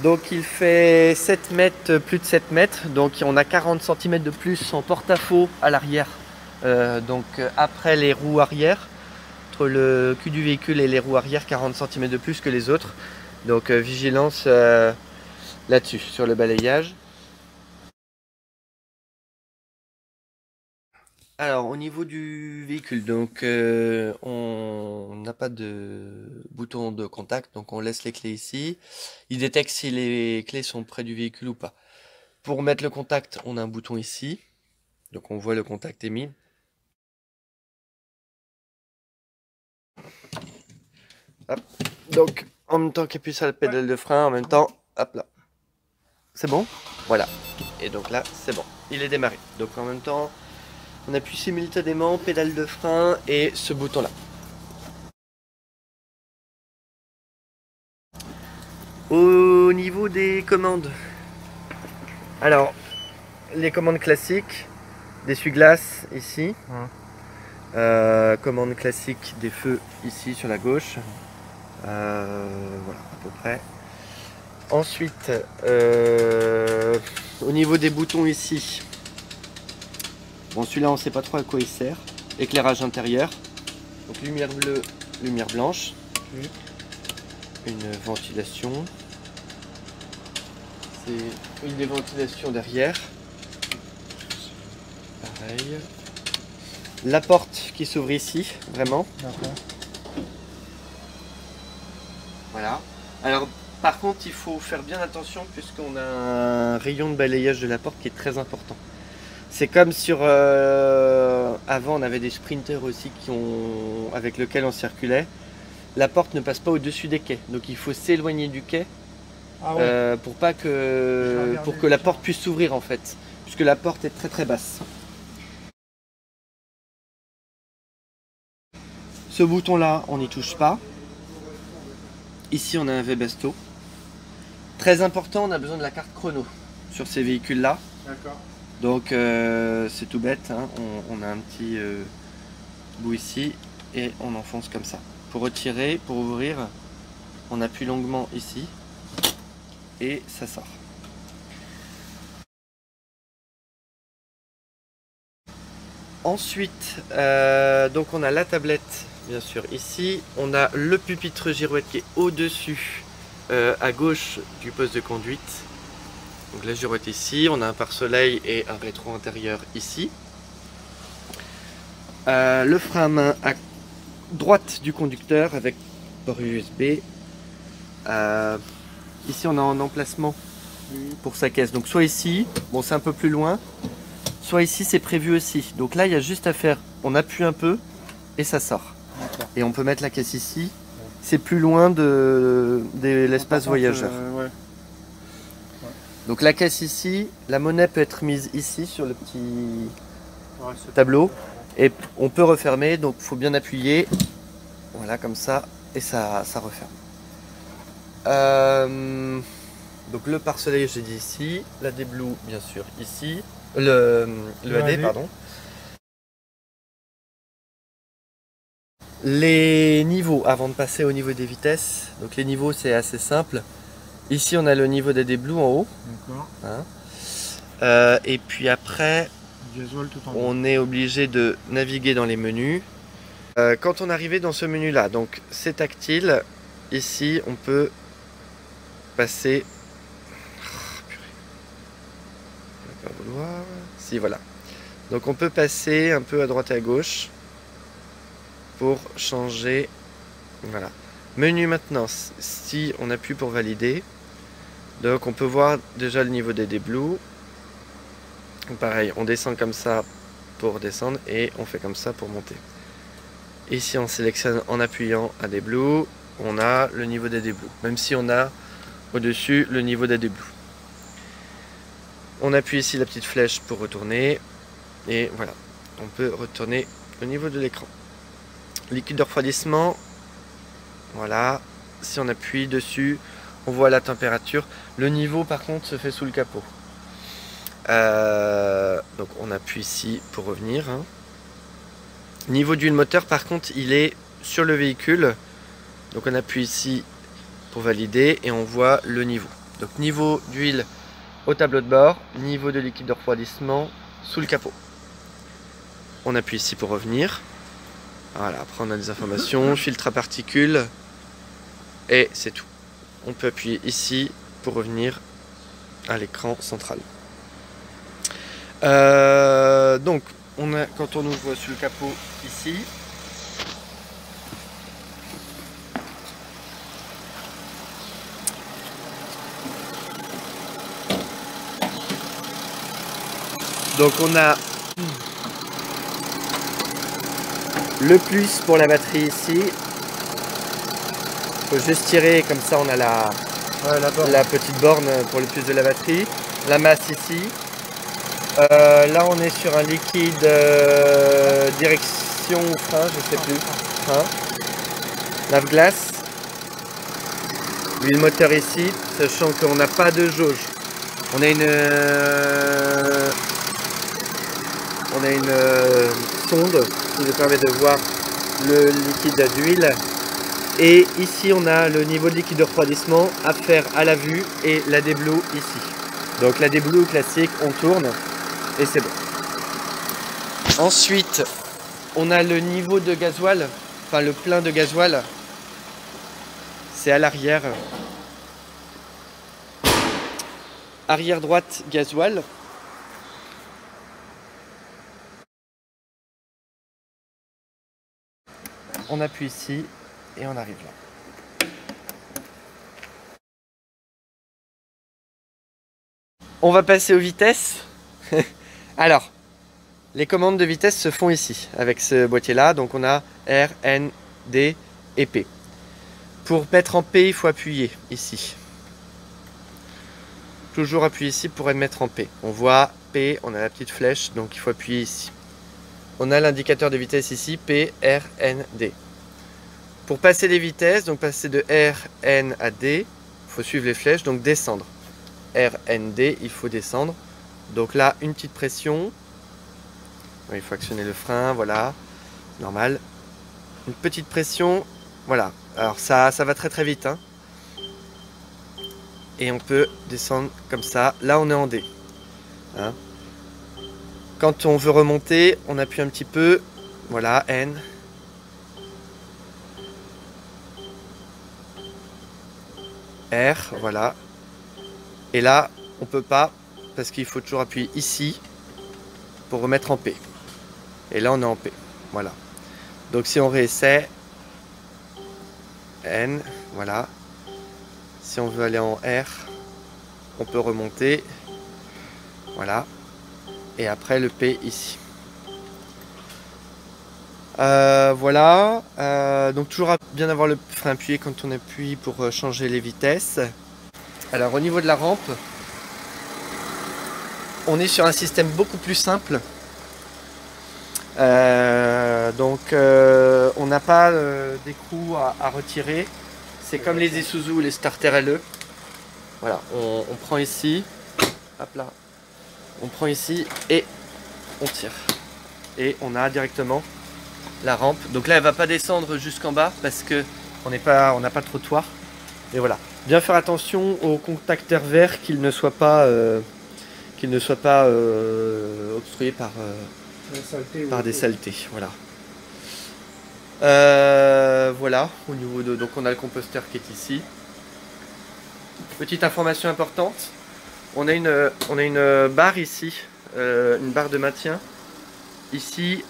Donc il fait 7 mètres, plus de 7 mètres. Donc on a 40 cm de plus en porte-à-faux à l'arrière. Après les roues arrière, entre le cul du véhicule et les roues arrière, 40 cm de plus que les autres. Donc vigilance là-dessus, sur le balayage. Alors au niveau du véhicule, donc on n'a pas de bouton de contact, donc on laisse les clés ici. Il détecte si les clés sont près du véhicule ou pas. Pour mettre le contact, on a un bouton ici, donc on voit le contact est mis. Hop. Donc en même temps qu'appuie sur la pédale de frein, en même temps, hop là. C'est bon? Voilà. Et donc là, c'est bon. Il est démarré. Donc en même temps, on appuie simultanément pédale de frein et ce bouton-là. Au niveau des commandes, alors les commandes classiques, d'essuie-glace ici, commande classique des feux ici sur la gauche, voilà à peu près. Ensuite, au niveau des boutons ici, bon celui-là on sait pas trop à quoi il sert, éclairage intérieur, donc lumière bleue, lumière blanche, une ventilation. C'est une des ventilations derrière. Pareil. La porte qui s'ouvre ici, vraiment. Voilà. Alors, par contre, il faut faire bien attention puisqu'on a un rayon de balayage de la porte qui est très important. C'est comme sur... avant, on avait des sprinters aussi avec lesquels on circulait. La porte ne passe pas au-dessus des quais. Donc, il faut s'éloigner du quai. Ah ouais. Pour que la porte puisse s'ouvrir en fait, puisque la porte est très très basse. Ce bouton là, on n'y touche pas. Ici on a un Webasto. Très important, on a besoin de la carte chrono sur ces véhicules là. D'accord. Donc c'est tout bête, hein. On a un petit bout ici et on enfonce comme ça. Pour retirer, pour ouvrir, on appuie longuement ici. Et ça sort. Ensuite, donc on a la tablette, bien sûr, ici. On a le pupitre girouette qui est au-dessus, à gauche du poste de conduite. Donc la girouette ici. On a un pare-soleil et un rétro intérieur ici. Le frein à main à droite du conducteur avec port USB. Ici, on a un emplacement pour sa caisse. Donc soit ici, bon c'est un peu plus loin. Soit ici c'est prévu aussi. Donc là il y a juste à faire, on appuie un peu et ça sort. Et on peut mettre la caisse ici. C'est plus loin de l'espace voyageur. Ouais. Donc la caisse ici, la monnaie peut être mise ici sur le petit tableau. Et on peut refermer, donc il faut bien appuyer. Voilà comme ça et ça referme. Donc le pare-soleil j'ai dit ici, la D-Blue bien sûr ici. Le AD, pardon. Les niveaux, avant de passer au niveau des vitesses, donc les niveaux c'est assez simple. Ici on a le niveau d'AD Blue en haut. D'accord. Hein. Et puis après, on est obligé de naviguer dans les menus. Quand on arrivait dans ce menu là, donc c'est tactile, ici on peut passer... Vouloir. Si voilà, donc on peut passer un peu à droite et à gauche pour changer. Voilà, menu maintenance, si on appuie pour valider, donc on peut voir déjà le niveau des Blue. Pareil, on descend comme ça pour descendre et on fait comme ça pour monter. Ici on sélectionne en appuyant à des Blue, on a le niveau des Blue, même si on a au dessus le niveau des Blue. On appuie ici la petite flèche pour retourner. Et voilà, on peut retourner au niveau de l'écran. Liquide de refroidissement. Voilà, si on appuie dessus, on voit la température. Le niveau par contre se fait sous le capot. Donc on appuie ici pour revenir. Hein. Niveau d'huile moteur par contre, il est sur le véhicule. Donc on appuie ici pour valider et on voit le niveau. Donc niveau d'huile au tableau de bord, niveau de liquide de refroidissement sous le capot. On appuie ici pour revenir. Voilà, après on a des informations, filtre à particules, et c'est tout. On peut appuyer ici pour revenir à l'écran central. Donc, quand on ouvre sur le capot ici, donc on a le plus pour la batterie ici. Il faut juste tirer, comme ça on a la petite borne pour le plus de la batterie. La masse ici. Là on est sur un liquide direction frein, je sais plus. Frein. Lave-glace. L'huile moteur ici, sachant qu'on n'a pas de jauge. On a une sonde qui nous permet de voir le liquide d'huile. Et ici on a le niveau de liquide de refroidissement à faire à la vue et la déblue ici. Donc la déblue classique, on tourne et c'est bon. Ensuite, on a le niveau de gasoil, enfin le plein de gasoil. C'est à l'arrière. Arrière droite, gasoil. On appuie ici et on arrive là. On va passer aux vitesses. Alors, les commandes de vitesse se font ici, avec ce boîtier-là. Donc on a R, N, D et P. Pour mettre en P, il faut appuyer ici. Toujours appuyer ici pour mettre en P. On voit P, on a la petite flèche, donc il faut appuyer ici. On a l'indicateur de vitesse ici, P, R, N, D. Pour passer les vitesses, donc passer de R, N à D, il faut suivre les flèches, donc descendre. R, N, D, il faut descendre. Donc là, une petite pression. Il faut actionner le frein, voilà. Normal. Une petite pression, voilà. Alors ça va très très vite. Hein. Et on peut descendre comme ça. Là, on est en D. Hein. Quand on veut remonter, on appuie un petit peu. Voilà, N. R, voilà. Et là, on peut pas, parce qu'il faut toujours appuyer ici pour remettre en P. Et là, on est en P. Voilà. Donc, si on réessaie, N, voilà. Si on veut aller en R, on peut remonter. Voilà. Et après, le P ici. Voilà. Donc, toujours bien avoir le frein appuyé quand on appuie pour changer les vitesses. Alors, au niveau de la rampe, on est sur un système beaucoup plus simple. On n'a pas d'écrou à retirer. C'est comme les Isuzu ou les Starter LE. Voilà, on prend ici. Hop là. On prend ici et on tire. Et on a directement la rampe. Donc là, elle ne va pas descendre jusqu'en bas parce que on n'a pas de trottoir. Et voilà. Bien faire attention au contacteur vert qu'il ne soit pas obstrué par des saletés. Voilà. Voilà. Au niveau de, donc on a le composteur qui est ici. Petite information importante. On a une barre ici, une barre de maintien ici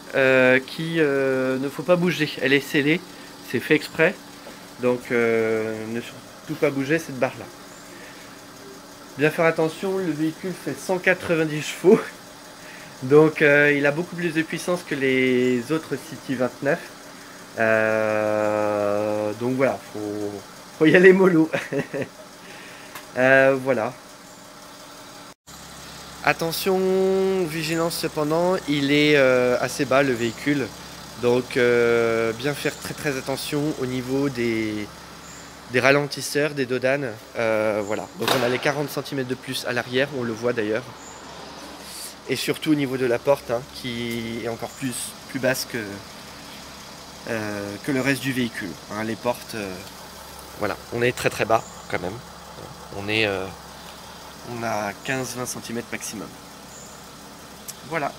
qui ne faut pas bouger. Elle est scellée. C'est fait exprès. Donc ne surtout pas bouger cette barre là. Bien faire attention, le véhicule fait 190 chevaux. Donc il a beaucoup plus de puissance que les autres City 29. Donc voilà, faut y aller mollo. Voilà. Attention, vigilance cependant, il est assez bas le véhicule. Donc bien faire très très attention au niveau des ralentisseurs, des dodanes. Voilà. Donc on a les 40 cm de plus à l'arrière, on le voit d'ailleurs. Et surtout au niveau de la porte, hein, qui est encore plus basse que le reste du véhicule. Hein, les portes, voilà, on est très très bas quand même. On a 15-20 cm maximum. Voilà.